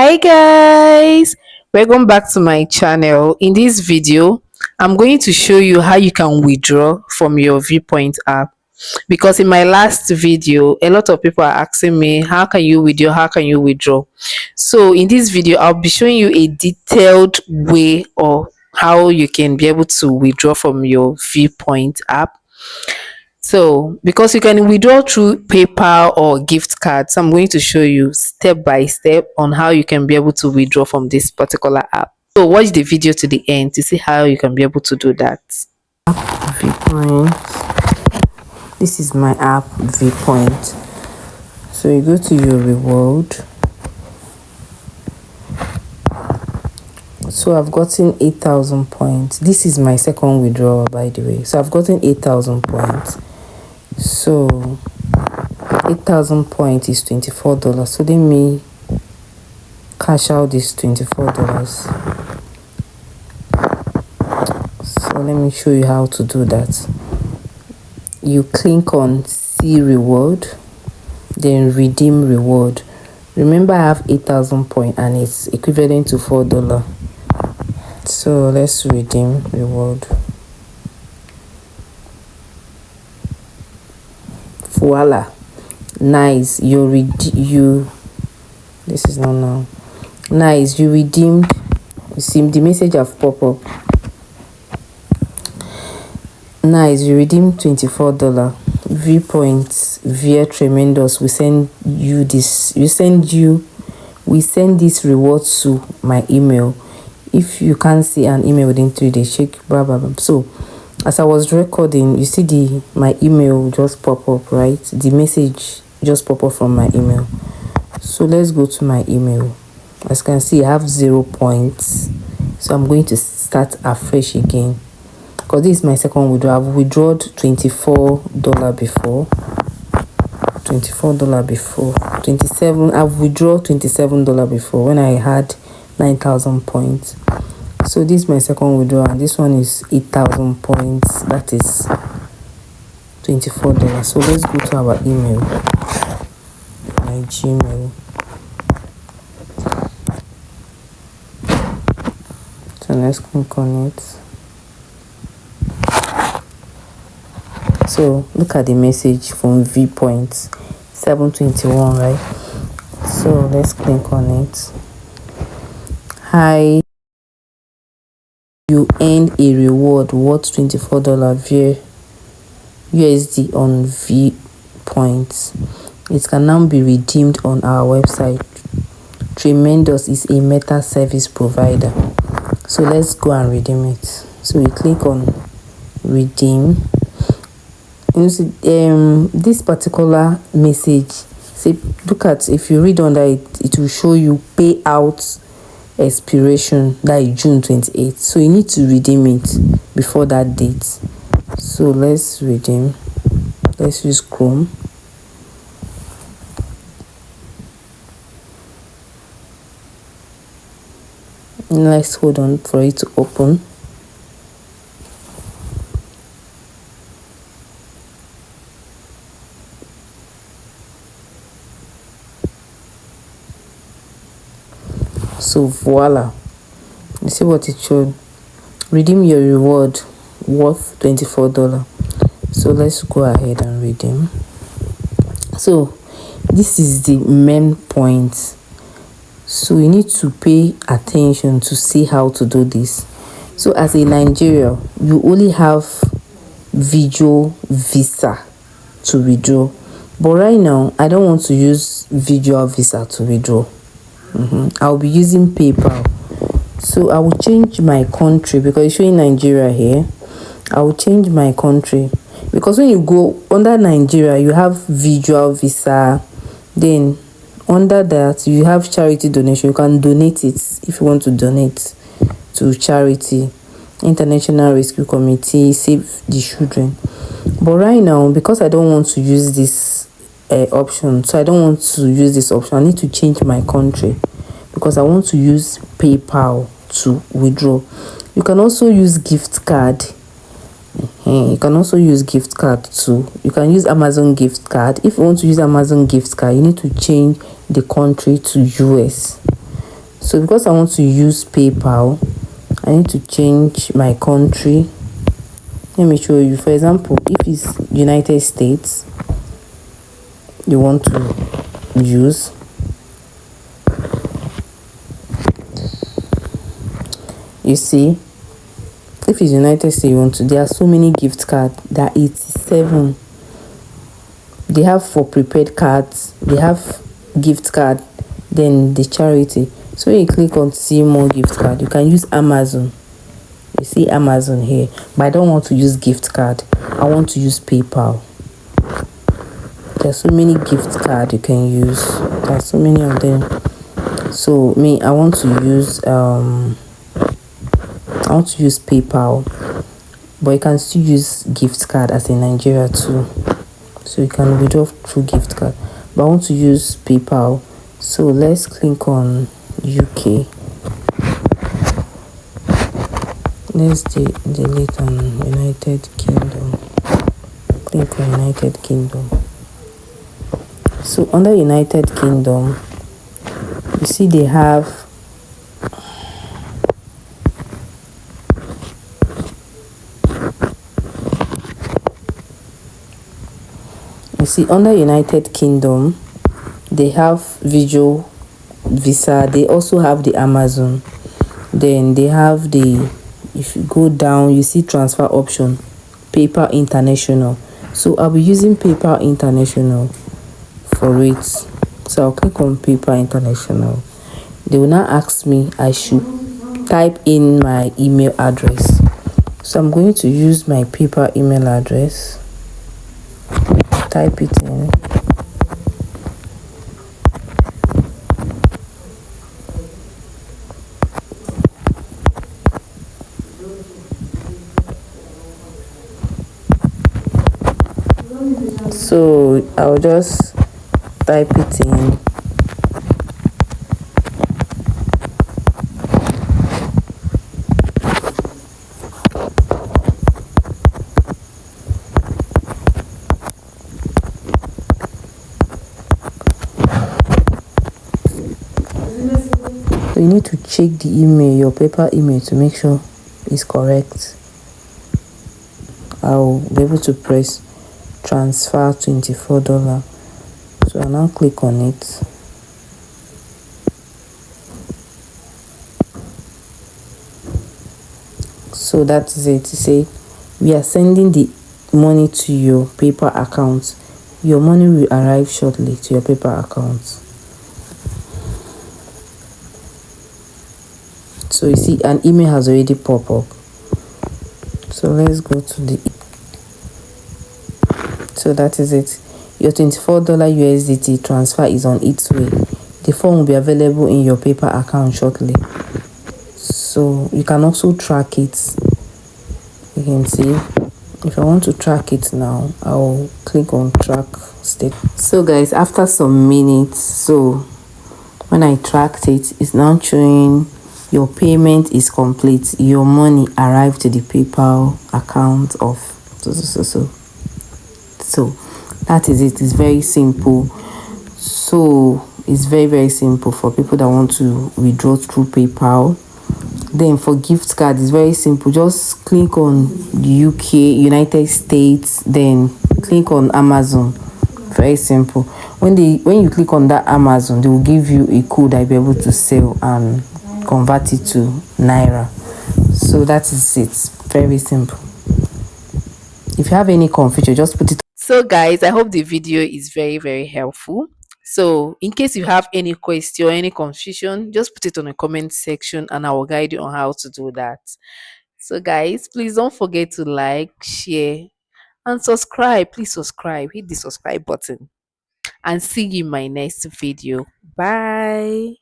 Hi guys, welcome back to my channel. In this video I'm going to show you how you can withdraw from your Viewpoint app, because in my last video a lot of people are asking me how can you withdraw. So in this video I'll be showing you a detailed way of how you can be able to withdraw from your Viewpoint app. So, because you can withdraw through PayPal or gift cards, I'm going to show you step by step on how you can be able to withdraw from this particular app. So, watch the video to the end to see how you can be able to do that. Viewpoint. This is my app, Viewpoint. So, you go to your reward. So, I've gotten 8,000 points. This is my second withdrawal, by the way. So, I've gotten 8,000 points. So 8,000 points is $24. So let me cash out this $24. So let me show you how to do that. You click on see reward, then redeem reward. Remember I have 8,000 points and it's equivalent to $4. So let's redeem reward. Voila, nice. This is not now. Nice, you redeemed. You see the message have pop up. Nice, you redeemed $24. Viewpoint via Tremendous. We send this reward to my email. If you can't see an email within 3 days, check blah blah blah. So as I was recording, you see my email just pop up, right? The message just pop up from my email. So let's go to my email. As you can see, I have 0 points. So I'm going to start afresh again, because this is my second withdrawal. I've withdrawn $24 before. $24 before. 27. I've withdrawn $27 before when I had 9,000 points. So this is my second withdrawal, and this one is 8,000 points. That is $24. So let's go to our email, my Gmail. So let's click on it. So look at the message from Viewpoint, 7:21, right? So let's click on it. Hi. You earn a reward worth $24 via USD on Viewpoint. It can now be redeemed on our website. Tremendous is a meta service provider. So let's go and redeem it. So we click on redeem. You see, this particular message, say, look at, if you read under it, it will show you payout expiration, that is June 28th. So you need to redeem it before that date. So let's redeem. Let's use Chrome. And let's hold on for it to open. So voila, you see what it showed. Redeem your reward worth $24. So let's go ahead and redeem. So this is the main point. So you need to pay attention to see how to do this. So as a Nigerian, you only have Visual Visa to withdraw, but right now I don't want to use Visual Visa to withdraw. I'll be using PayPal. So I will change my country, because it's showing Nigeria here. I will change my country, because when you go under Nigeria you have Visual Visa, then under that you have charity donation. You can donate it if you want to donate to charity, International Rescue Committee, Save the Children. But right now, because I don't want to use this option, so I don't want to use this option, I need to change my country, because I want to use PayPal to withdraw. You can also use gift card. You can also use gift card too. You can use Amazon gift card. If you want to use Amazon gift card, you need to change the country to US. So because I want to use PayPal, I need to change my country. Let me show you. For example, if it's United States you want to use, you see, if it's United States you want to, there are so many gift cards. There are 87. They have for prepaid cards, they have gift card, then the charity. So when you click on see more gift card, you can use Amazon. You see Amazon here, but I don't want to use gift card. I want to use PayPal. There's so many gift card you can use. There's so many of them. So me, I want to use PayPal, but you can still use gift card as in Nigeria too. So you can withdraw through gift card, but I want to use PayPal. So let's click on UK. Let's delete on United Kingdom. Click on United Kingdom. So under United Kingdom, you see they have under United Kingdom they have Visa. They also have the Amazon. Then they have the, if you go down you see transfer option, PayPal International. So I'll be using PayPal International for it. So I'll click on PayPal International. They will now ask me I should type in my email address. So I'm going to use my PayPal email address. Type it in. So I'll just type it in. So you need to check the email, your PayPal email, to make sure it's correct. I'll be able to press transfer $24. So I'll now click on it. So that is it. Say we are sending the money to your PayPal account. Your money will arrive shortly to your PayPal account. So you see an email has already popped up. So let's go to the, so that is it. Your $24 USDT transfer is on its way. The form will be available in your PayPal account shortly. So you can also track it. You can see, if I want to track it now, I'll click on track state. So guys, after some minutes, so when I tracked it, it's now showing your payment is complete. Your money arrived to the PayPal account of so that is it. It's very simple. So it's very simple for people that want to withdraw through PayPal. Then for gift card, it's very simple. Just click on UK, United States, then click on Amazon. Very simple. When you click on that Amazon, they will give you a code that you'll be able to sell and convert it to Naira. So that is it. Very simple. If you have any confusion, just put it. So guys, I hope the video is very helpful. So in case you have any question or any confusion, just put it on the comment section and I will guide you on how to do that. So guys, please don't forget to like, share and subscribe. Please subscribe. Hit the subscribe button and see you in my next video. Bye.